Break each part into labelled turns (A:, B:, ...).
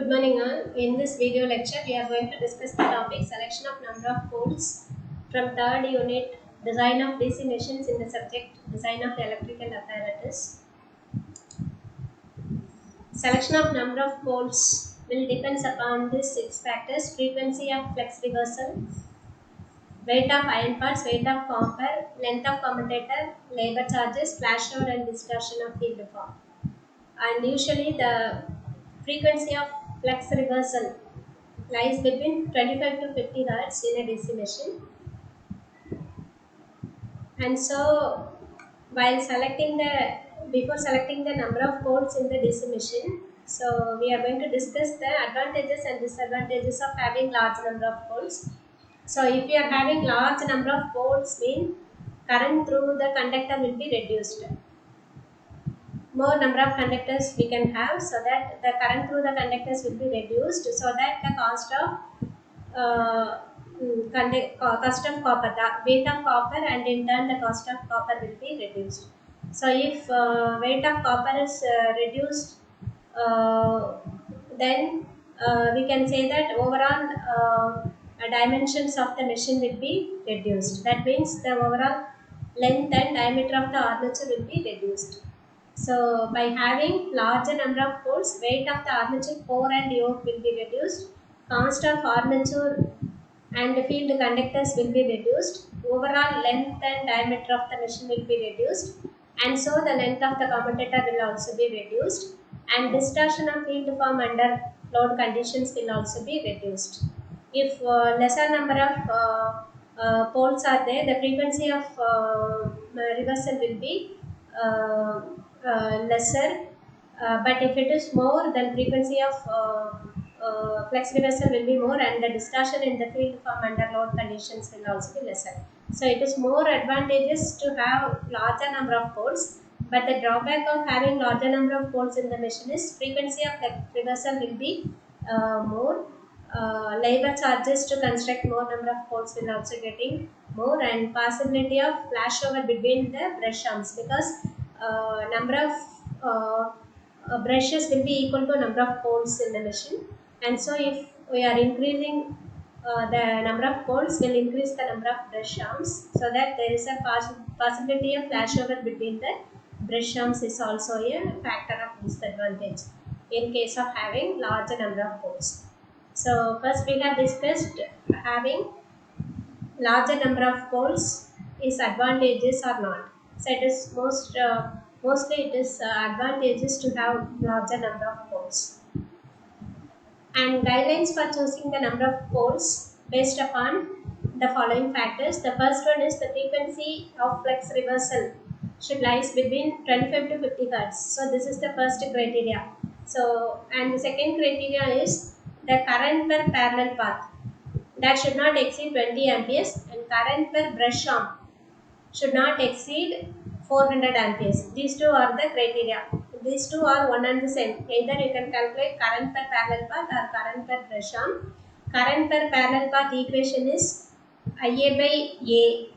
A: Good morning all. In this video lecture, we are going to discuss the topic selection of number of poles from third unit design of DC machines in the subject design of electrical apparatus. Selection of number of poles will depends upon these six factors: frequency of flex reversal, weight of iron parts, weight of copper, length of commutator, labor charges, flashover and distortion of field form. And usually the frequency of flex reversal lies between 25 to 50 hertz in a DC machine. And so, before selecting the number of poles in the DC machine, so we are going to discuss the advantages and disadvantages of having large number of poles. So, if you are having large number of poles, mean current through the conductor will be reduced. More number of conductors we can have, so that the current through the conductors will be reduced, so that the cost of copper, the weight of copper, and in turn the cost of copper will be reduced. So if weight of copper is reduced, then we can say that overall dimensions of the machine will be reduced. That means the overall length and diameter of the armature will be reduced. So by having larger number of poles, weight of the armature core and yoke will be reduced, cost of armature and field conductors will be reduced, overall length and diameter of the machine will be reduced, and so the length of the commutator will also be reduced, and distortion of field form under load conditions will also be reduced. If lesser number of poles are there, the frequency of reversal will be lesser, but if it is more, then frequency of flex reversal will be more, and the distortion in the field form under load conditions will also be lesser. So it is more advantageous to have larger number of poles, but the drawback of having larger number of poles in the machine is frequency of flex reversal will be more. Labor charges to construct more number of poles will also getting more, and possibility of flashover between the brush arms, because number of brushes will be equal to number of poles in the machine, and so if we are increasing the number of poles, will increase the number of brush arms, so that there is a possibility of flashover between the brush arms is also a factor of disadvantage in case of having larger number of poles. So first we have discussed having larger number of poles is advantageous or not. So it is mostly it is advantageous to have larger number of poles. And guidelines for choosing the number of poles based upon the following factors. The first one is the frequency of flex reversal should lies between 25 to 50 hertz. So this is the first criteria. So, and the second criteria is the current per parallel path that should not exceed 20 amperes, and current per brush arm should not exceed 400 amperes. These two are the criteria. These two are one and the same. Either you can calculate current per parallel path or current per brush arm. Current per parallel path equation is IA by A.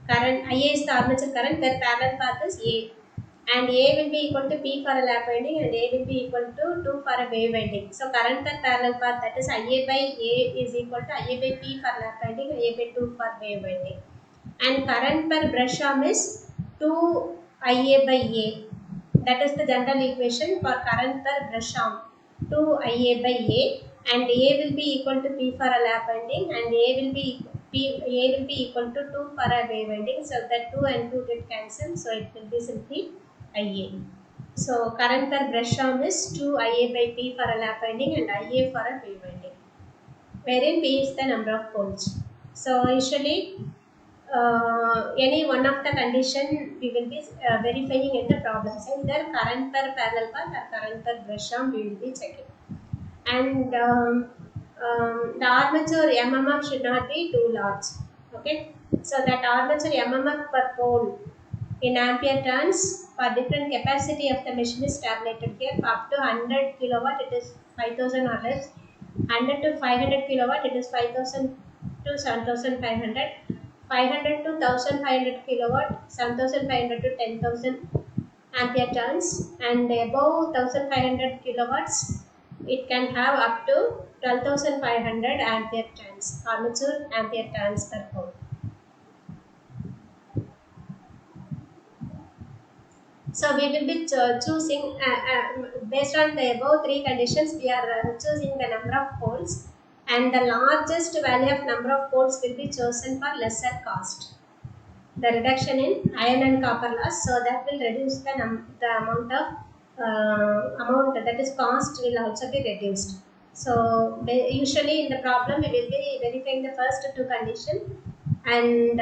A: Current IA is the armature current, per parallel path is A, and A will be equal to P for a lap winding, and A will be equal to 2 for a wave winding. So current per parallel path, that is IA by A, is equal to IA by P for lap winding, IA by 2 for wave winding. And current per brush arm is 2 IA by A. That is the general equation for current per brush arm, 2 IA by A, and A will be equal to P for a lap winding, and A will be equal to 2 for a wave winding. So that 2 and 2 get cancelled, so it will be simply IA. So current per brush arm is 2 IA by P for a lap winding and IA for a wave winding, wherein P is the number of poles. So usually any one of the condition we will be verifying in the problem. So either current per parallel path or current per brush arm we will be checking. And the armature MMF should not be too large. Okay, so that armature MMF per pole in ampere turns for different capacity of the machine is tabulated here. Up to 100 kilowatt it is 5000 or less, 100 to 500 kilowatt it is 5000 to 7500, 500 to 1500 kilowatt 7500 to 10,000 ampere turns, and above 1500 kilowatts it can have up to 12,500 ampere turns, armature ampere turns per pole. So we will be choosing based on the above three conditions. We are choosing the number of poles, and the largest value of number of poles will be chosen for lesser cost. The reduction in iron and copper loss, so that will reduce the amount of amount, that is cost, will also be reduced. So usually in the problem we will be verifying the first two conditions, and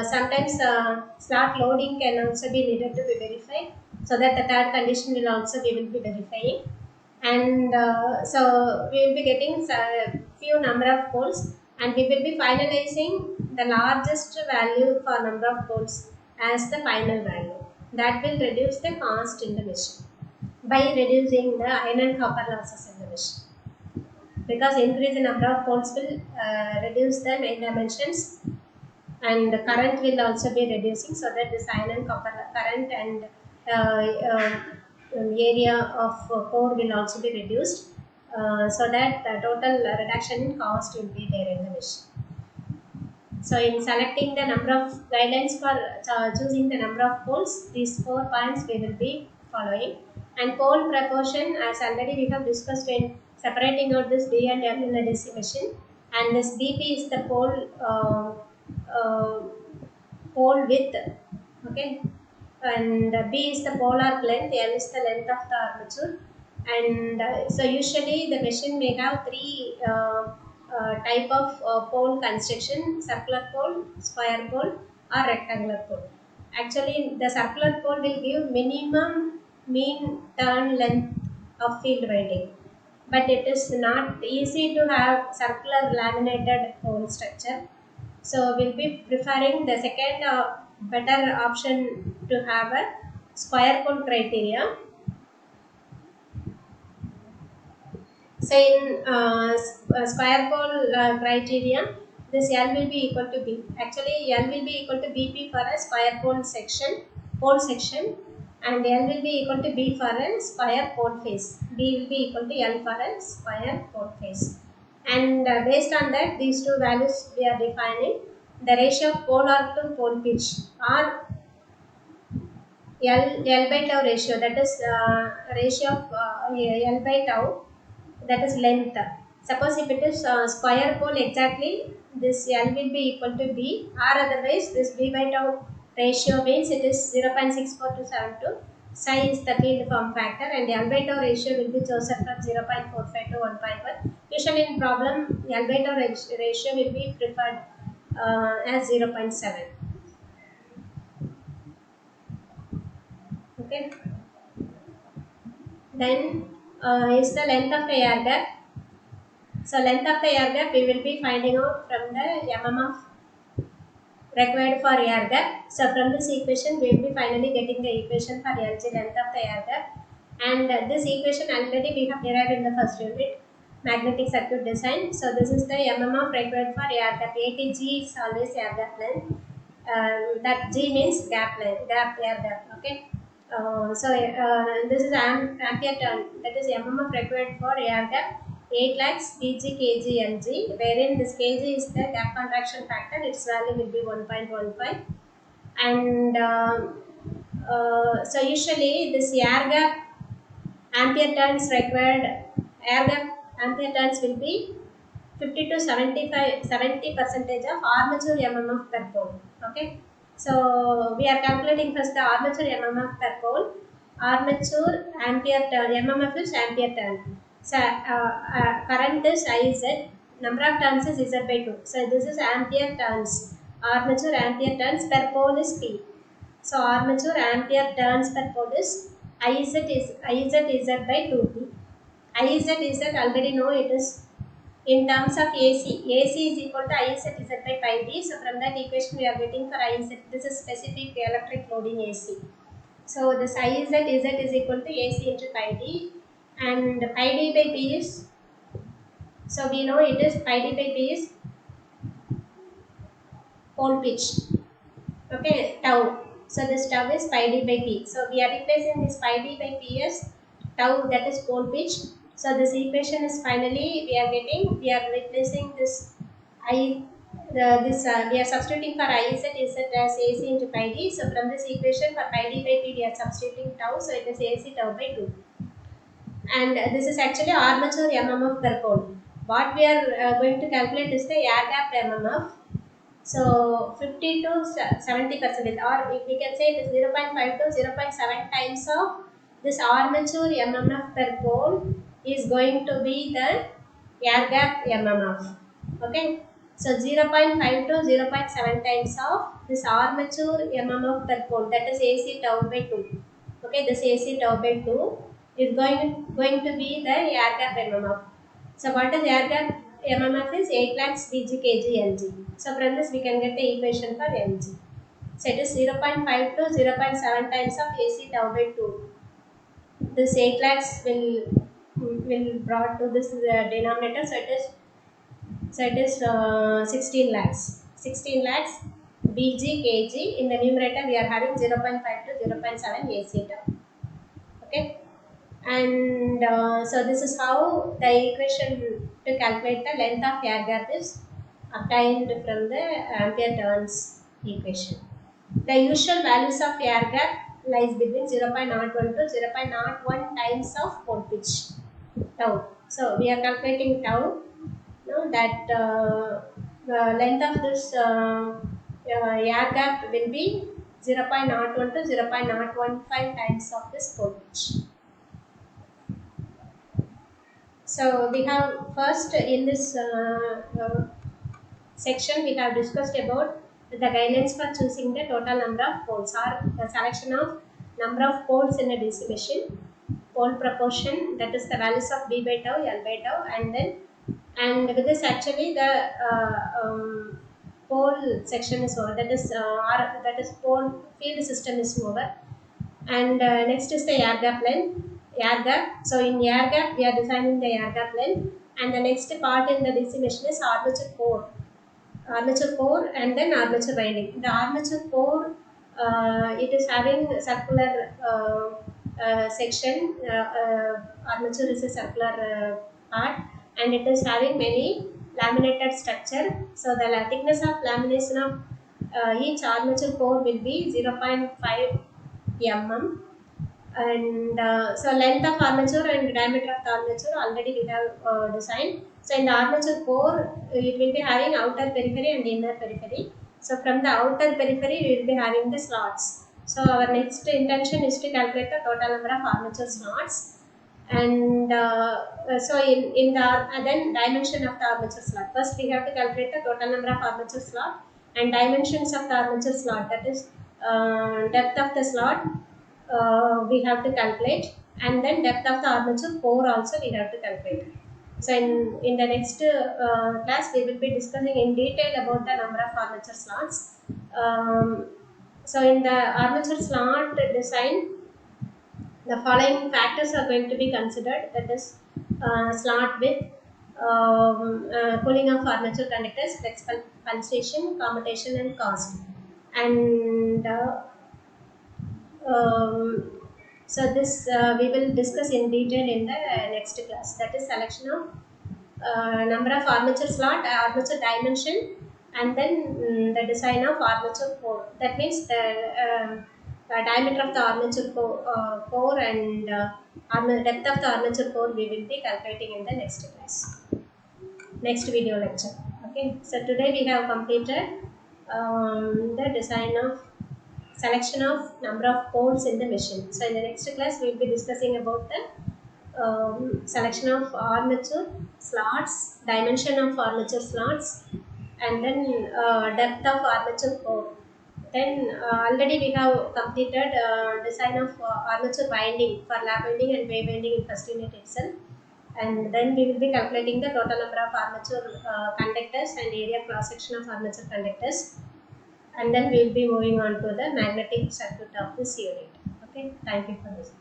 A: sometimes slot loading can also be needed to be verified, so that the third condition will also we will be verifying. And so we will be getting few number of poles, and we will be finalizing the largest value for number of poles as the final value. That will reduce the cost in the machine by reducing the iron and copper losses in the machine, because increase in number of poles will reduce the main dimensions, and the current will also be reducing, so that this iron and copper current and area of core will also be reduced, so that the total reduction in cost will be there in the machine. So in selecting the number of guidelines for choosing the number of poles, these 4 points we will be following. And pole proportion, as already we have discussed in separating out this D and L in a DC machine, and this dP is the pole width, okay, and B is the pole arc length, L is the length of the armature. And so usually the machine may have three type of pole construction: circular pole, square pole, or rectangular pole. Actually the circular pole will give minimum mean turn length of field winding, but it is not easy to have circular laminated pole structure. So we'll be preferring the second better option to have a square pole criteria. So in square pole criteria, this L will be equal to B. Actually, L will be equal to BP for a square pole section, and L will be equal to B for a square pole face. B will be equal to L for a square pole face. And based on that, these two values we are defining the ratio of pole arc to pole pitch, or L by tau ratio, that is ratio of L by tau, that is length. Suppose if it is square pole exactly, this L will be equal to B, or otherwise this B by tau ratio means it is 0.64272. Psi is the field form factor, and L by tau ratio will be chosen from 0.45 to 1.1. Usually in problem, L by tau ratio will be preferred as 0.7. Okay. Then is the length of the air gap. So length of the air gap we will be finding out from the MMF required for air gap. So from this equation we will be finally getting the equation for LG, length of the air gap. And this equation already we have derived in the first unit, magnetic circuit design. So this is the MMF required for air gap. ATG is always air gap length. That G means gap length, air gap. Okay. This is ampere turn, that is MMF required for air gap 8 lakhs Pg kg Lg, wherein this kg is the gap contraction factor, its value will be 1.15. And so usually this air gap ampere turns required, air gap ampere turns will be 50 to 70% of armature MMF per pole. Okay. So we are calculating first the armature MMF per pole. Armature ampere turn, MMF is ampere turn. So current is IZ, number of turns is Z by 2. So this is ampere turns. Armature ampere turns per pole is P. So armature ampere turns per pole is IZ Z by 2P. IZ already know it is in terms of AC. AC is equal to IZ by pi d. So from that equation we are getting for IZ. This is specific electric loading AC. So this IZ is equal to AC into pi d, and pi d by P is, so we know it is pi d by P is pole pitch. Okay, tau. So this tau is pi d by P. So we are replacing this pi d by P as tau, that is pole pitch. So this equation is finally we are replacing this I we are substituting for I z as AC into pi d. So from this equation for pi d by t we are substituting tau, so it is AC tau by 2. And this is actually armature MMF per pole. What we are going to calculate is the air gap MMF. So 50 to 70%, or if we can say it is 0.5 to 0.7 times of this armature MMF per pole is going to be the air gap MMF. Okay, so 0.5 to 0.7 times of this armature MMF per pole, that is AC tau by 2. Okay, this AC tau by 2 is going to be the air gap MMF. So what is air gap MMF is 8 lakhs Vg kg Lg. So from this we can get the equation for Lg. So it is 0.5 to 0.7 times of AC tau by 2. This 8 lakhs will brought to this denominator. So it is 16 lakhs. 16 lakhs Vg kg. In the numerator we are having 0.5 to 0.7 AC tau. Okay. And so this is how the equation to calculate the length of air gap is obtained from the ampere turns equation. The usual values of air gap lies between 0.01 to 0.01 times of pole pitch tau. So we are calculating tau. Now that the length of this air gap will be 0.01 to 0.015 times of this pole pitch. So we have first in this section we have discussed about the guidelines for choosing the total number of poles, or the selection of number of poles in a DC machine, pole proportion, that is the values of B by tau, L by tau, and with this actually the pole section is over, that is pole field system is over. And next is the air gap length. Air gap. So in air gap we are defining the air gap length, and the next part in the DC machine is armature core. Armature core and then armature winding. The armature core it is having circular section. Armature is a circular part, and it is having many laminated structure. So the thickness of lamination of each armature core will be 0.5 mm, and so length of armature and diameter of the armature already we have designed. So in the armature core it will be having outer periphery and inner periphery. So from the outer periphery we will be having the slots. So our next intention is to calculate the total number of armature slots, and so in the then dimension of the armature slot. First we have to calculate the total number of armature slot and dimensions of the armature slot, that is depth of the slot we have to calculate, and then depth of the armature core also we have to calculate. So in the next class we will be discussing in detail about the number of armature slots. So in the armature slot design, the following factors are going to be considered, that is slot width, cooling of armature conductors, flex pulsation, commutation and cost. And so this we will discuss in detail in the next class, that is selection of number of armature slot, armature dimension, and then the design of armature core. That means the diameter of the armature core and depth of the armature core we will be calculating in the next class, next video lecture. Okay, so today we have completed the design of selection of number of poles in the machine. So in the next class we will be discussing about the selection of armature slots, dimension of armature slots, and then depth of armature core. Then already we have completed design of armature winding for lap winding and wave winding in first unit itself. And then we will be calculating the total number of armature conductors and area cross section of armature conductors. And then we will be moving on to the magnetic circuit of this unit. Okay, thank you for this.